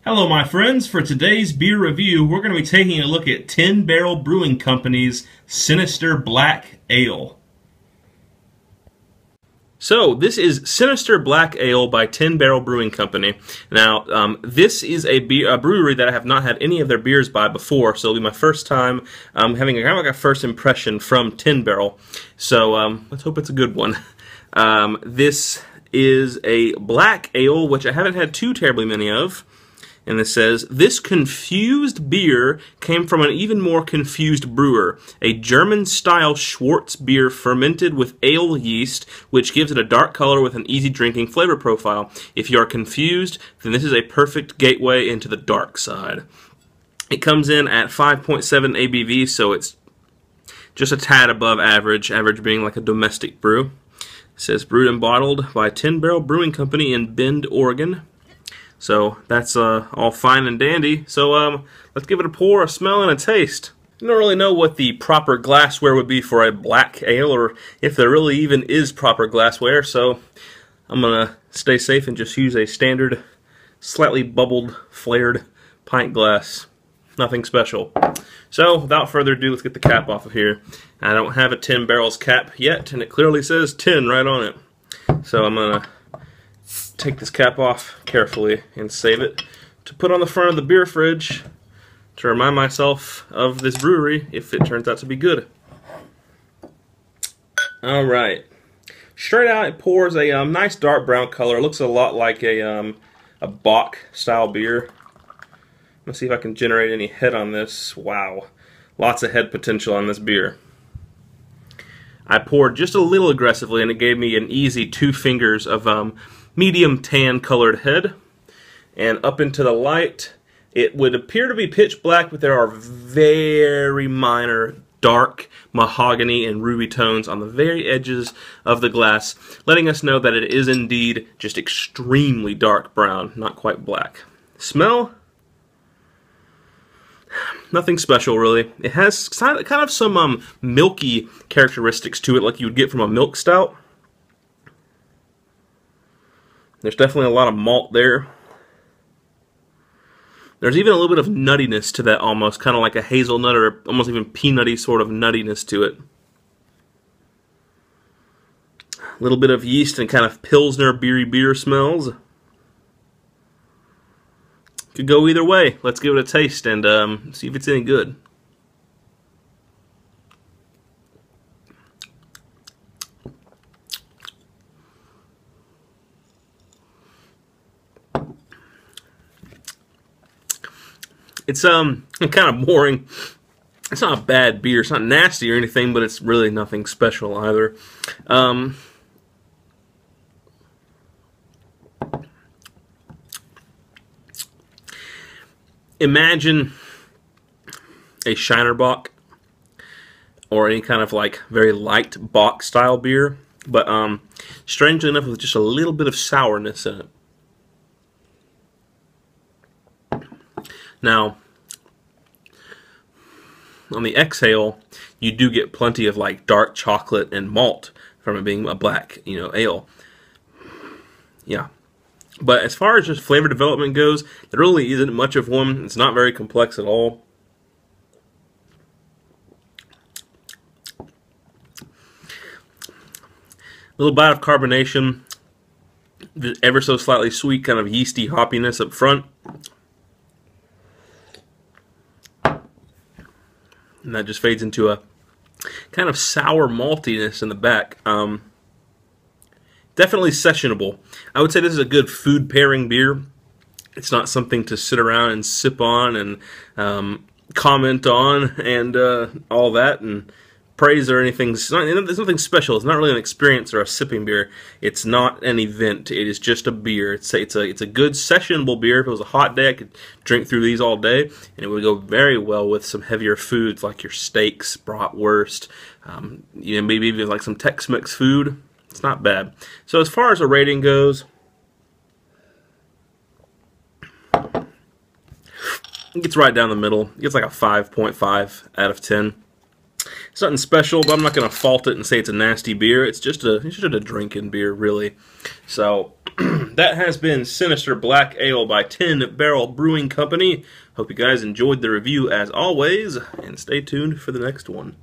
Hello my friends, for today's beer review we're going to be taking a look at 10 Barrel Brewing Company's Sinister Black Ale. So this is Sinister Black Ale by 10 Barrel Brewing Company. Now this is a brewery that I have not had any of their beers by before, so it'll be my first time having kind of like a first impression from 10 Barrel. So let's hope it's a good one. This is a black ale, which I haven't had too terribly many of. And it says, this confused beer came from an even more confused brewer. A German-style Schwartz beer fermented with ale yeast, which gives it a dark color with an easy drinking flavor profile. If you are confused, then this is a perfect gateway into the dark side. It comes in at 5.7 ABV, so it's just a tad above average, average being like a domestic brew. It says, brewed and bottled by 10 Barrel Brewing Company in Bend, Oregon. So that's all fine and dandy. So let's give it a pour, a smell, and a taste. I don't really know what the proper glassware would be for a black ale, or if there really even is proper glassware, so I'm going to stay safe and just use a standard, slightly bubbled, flared pint glass. Nothing special. So without further ado, let's get the cap off of here. I don't have a 10 Barrels cap yet, and it clearly says 10 right on it. So I'm going to take this cap off carefully and save it to put on the front of the beer fridge to remind myself of this brewery if it turns out to be good. Alright. Straight out it pours a nice dark brown color. It looks a lot like a Bock style beer. Let's see if I can generate any head on this. Wow. Lots of head potential on this beer. I poured just a little aggressively and it gave me an easy 2 fingers of medium tan colored head, and up into the light it would appear to be pitch black, but there are very minor dark mahogany and ruby tones on the very edges of the glass, letting us know that it is indeed just extremely dark brown, not quite black. Smell? Nothing special really. It has kind of some milky characteristics to it like you would get from a milk stout. There's definitely a lot of malt there. There's even a little bit of nuttiness to that almost, kind of like a hazelnut or almost even peanutty sort of nuttiness to it. A little bit of yeast and kind of Pilsner beery beer smells. Could go either way. Let's give it a taste and see if it's any good. It's kind of boring. It's not a bad beer. It's not nasty or anything, but it's really nothing special either. Imagine a Shiner Bock or any kind of like very light Bock style beer, but strangely enough with just a little bit of sourness in it. Now, on the exhale, you do get plenty of like dark chocolate and malt from it being a black, ale. Yeah. But as far as just flavor development goes, there really isn't much of one. It's not very complex at all. Little bite of carbonation, just ever so slightly sweet, kind of yeasty hoppiness up front. And that just fades into a kind of sour maltiness in the back. Definitely sessionable. I would say this is a good food pairing beer. It's not something to sit around and sip on and comment on and all that and praise or anything. There's nothing special. It's not really an experience or a sipping beer. It's not an event. It is just a beer. It's a good sessionable beer. If it was a hot day, I could drink through these all day, and it would go very well with some heavier foods like your steaks, bratwurst, maybe even like some Tex-Mex food. It's not bad. So as far as a rating goes, it gets right down the middle. It gets like a 5.5 out of 10. It's nothing special, but I'm not going to fault it and say it's a nasty beer. It's just a drinking beer, really. So that has been Sinister Black Ale by 10 Barrel Brewing Company. Hope you guys enjoyed the review as always, and stay tuned for the next one.